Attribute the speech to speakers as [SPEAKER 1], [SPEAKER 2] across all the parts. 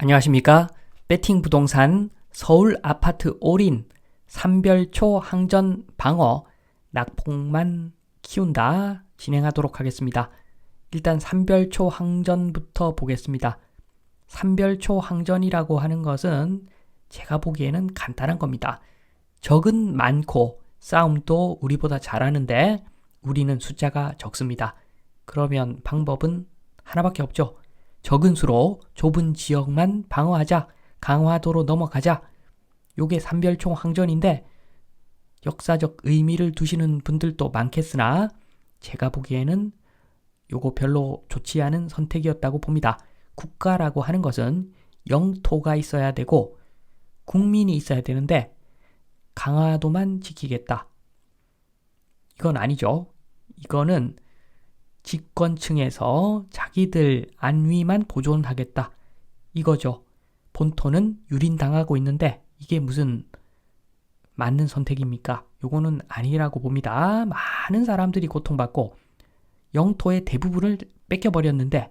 [SPEAKER 1] 안녕하십니까? 베팅 부동산 서울 아파트 올인 삼별초 항전 방어 낙폭만 키운다 진행하도록 하겠습니다. 일단 삼별초 항전부터 보겠습니다. 삼별초 항전이라고 하는 것은 제가 보기에는 간단한 겁니다. 적은 많고 싸움도 우리보다 잘하는데 우리는 숫자가 적습니다. 그러면 방법은 하나밖에 없죠. 적은 수로 좁은 지역만 방어하자, 강화도로 넘어가자. 요게 삼별초 항전인데 역사적 의미를 두시는 분들도 많겠으나 제가 보기에는 요거 별로 좋지 않은 선택이었다고 봅니다. 국가라고 하는 것은 영토가 있어야 되고 국민이 있어야 되는데 강화도만 지키겠다. 이건 아니죠. 이거는 집권층에서 자기들 안위만 보존하겠다. 이거죠. 본토는 유린당하고 있는데 이게 무슨 맞는 선택입니까? 요거는 아니라고 봅니다. 많은 사람들이 고통받고 영토의 대부분을 뺏겨버렸는데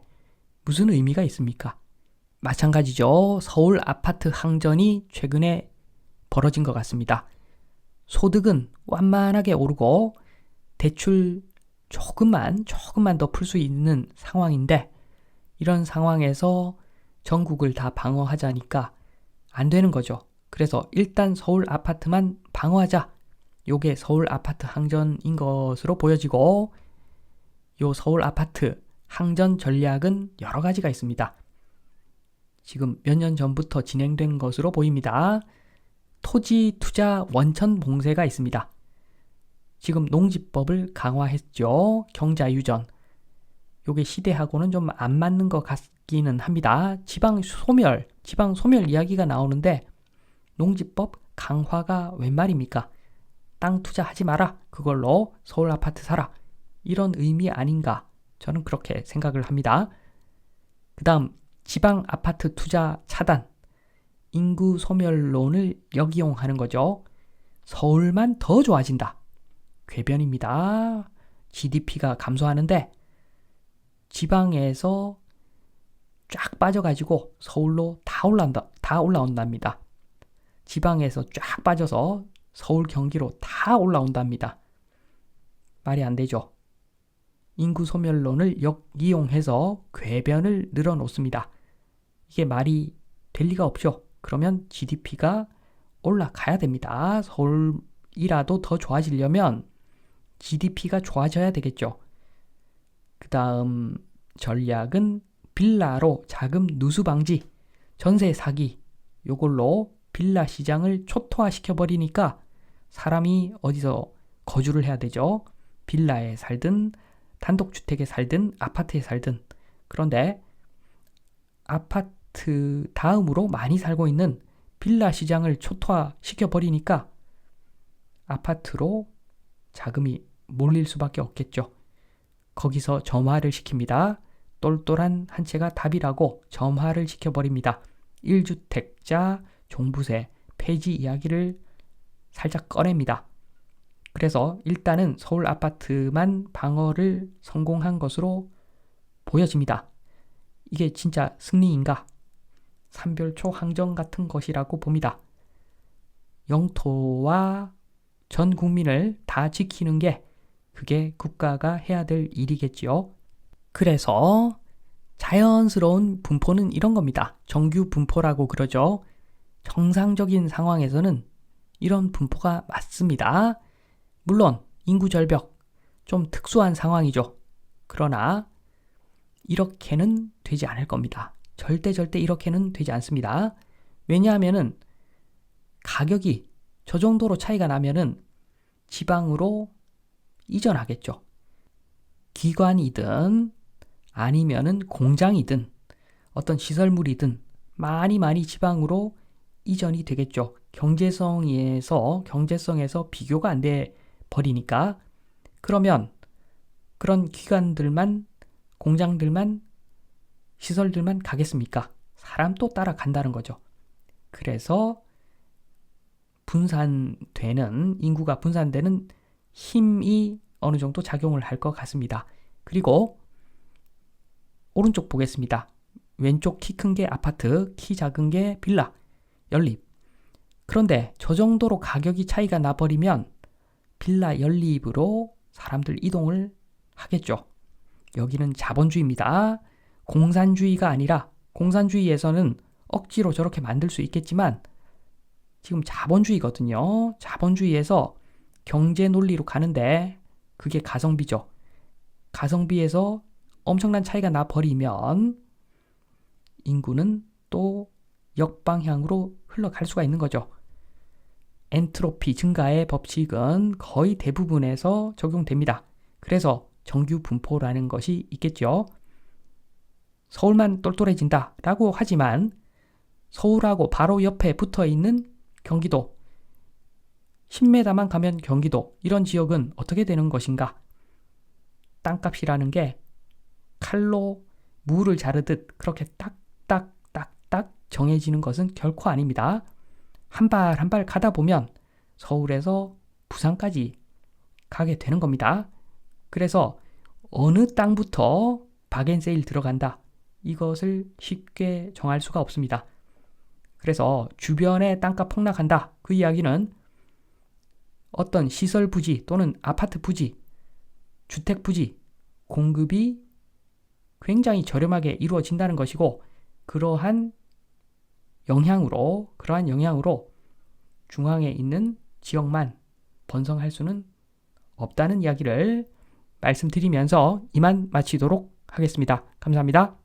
[SPEAKER 1] 무슨 의미가 있습니까? 마찬가지죠. 서울 아파트 항전이 최근에 벌어진 것 같습니다. 소득은 완만하게 오르고 대출 조금만 더 풀 수 있는 상황인데 이런 상황에서 전국을 다 방어하자니까 안 되는 거죠. 그래서 일단 서울 아파트만 방어하자. 요게 서울 아파트 항전인 것으로 보여지고 요 서울 아파트 항전 전략은 여러 가지가 있습니다. 지금 몇 년 전부터 진행된 것으로 보입니다. 토지 투자 원천 봉쇄가 있습니다. 지금 농지법을 강화했죠. 경자유전. 요게 시대하고는 좀 안 맞는 것 같기는 합니다. 지방 소멸 이야기가 나오는데 농지법 강화가 웬 말입니까? 땅 투자하지 마라. 그걸로 서울 아파트 사라. 이런 의미 아닌가? 저는 그렇게 생각을 합니다. 그 다음 지방 아파트 투자 차단. 인구 소멸론을 역이용하는 거죠. 서울만 더 좋아진다. 궤변입니다. GDP가 감소하는데 지방에서 쫙 빠져가지고 서울로 다 올라온답니다. 지방에서 쫙 빠져서 서울 경기로 다 올라온답니다. 말이 안 되죠. 인구 소멸론을 역이용해서 궤변을 늘어놓습니다. 이게 말이 될 리가 없죠. 그러면 GDP가 올라가야 됩니다. 서울이라도 더 좋아지려면 GDP가 좋아져야 되겠죠. 그 다음 전략은 빌라로 자금 누수 방지, 전세 사기, 요걸로 빌라 시장을 초토화시켜버리니까 사람이 어디서 거주를 해야 되죠. 빌라에 살든 단독주택에 살든 아파트에 살든. 그런데 아파트 다음으로 많이 살고 있는 빌라 시장을 초토화시켜버리니까 아파트로 자금이 몰릴 수밖에 없겠죠. 거기서 점화를 시킵니다. 똘똘한 한 채가 답이라고 점화를 시켜버립니다. 1주택자 종부세 폐지 이야기를 살짝 꺼냅니다. 그래서 일단은 서울 아파트만 방어를 성공한 것으로 보여집니다. 이게 진짜 승리인가? 삼별초 항전 같은 것이라고 봅니다. 영토와 전 국민을 다 지키는 게 그게 국가가 해야 될 일이겠지요. 그래서 자연스러운 분포는 이런 겁니다. 정규 분포라고 그러죠. 정상적인 상황에서는 이런 분포가 맞습니다. 물론 인구 절벽 좀 특수한 상황이죠. 그러나 이렇게는 되지 않을 겁니다. 절대 이렇게는 되지 않습니다. 왜냐하면은 가격이 저 정도로 차이가 나면은 지방으로 이전하겠죠. 기관이든 아니면은 공장이든 어떤 시설물이든 많이 지방으로 이전이 되겠죠. 경제성에서 비교가 안 돼 버리니까. 그러면 그런 기관들만, 공장들만, 시설들만 가겠습니까? 사람 또 따라간다는 거죠. 그래서 인구가 분산되는 힘이 어느 정도 작용을 할 것 같습니다. 그리고 오른쪽 보겠습니다. 왼쪽 키 큰 게 아파트, 키 작은 게 빌라, 연립. 그런데 저 정도로 가격이 차이가 나버리면 빌라 연립으로 사람들 이동을 하겠죠. 여기는 자본주의입니다. 공산주의가 아니라, 공산주의에서는 억지로 저렇게 만들 수 있겠지만 지금 자본주의거든요. 자본주의에서 경제 논리로 가는데 그게 가성비죠. 가성비에서 엄청난 차이가 나버리면 인구는 또 역방향으로 흘러갈 수가 있는 거죠. 엔트로피 증가의 법칙은 거의 대부분에서 적용됩니다. 그래서 정규 분포라는 것이 있겠죠. 서울만 똘똘해진다 라고 하지만 서울하고 바로 옆에 붙어 있는 경기도, 10m만 가면 경기도, 이런 지역은 어떻게 되는 것인가? 땅값이라는 게 칼로 무를 자르듯 그렇게 딱딱딱딱 정해지는 것은 결코 아닙니다. 한 발 한 발 가다 보면 서울에서 부산까지 가게 되는 겁니다. 그래서 어느 땅부터 박앤세일 들어간다, 이것을 쉽게 정할 수가 없습니다. 그래서 주변에 땅값 폭락한다, 그 이야기는 어떤 시설 부지 또는 아파트 부지, 주택 부지 공급이 굉장히 저렴하게 이루어진다는 것이고, 그러한 영향으로 중앙에 있는 지역만 번성할 수는 없다는 이야기를 말씀드리면서 이만 마치도록 하겠습니다. 감사합니다.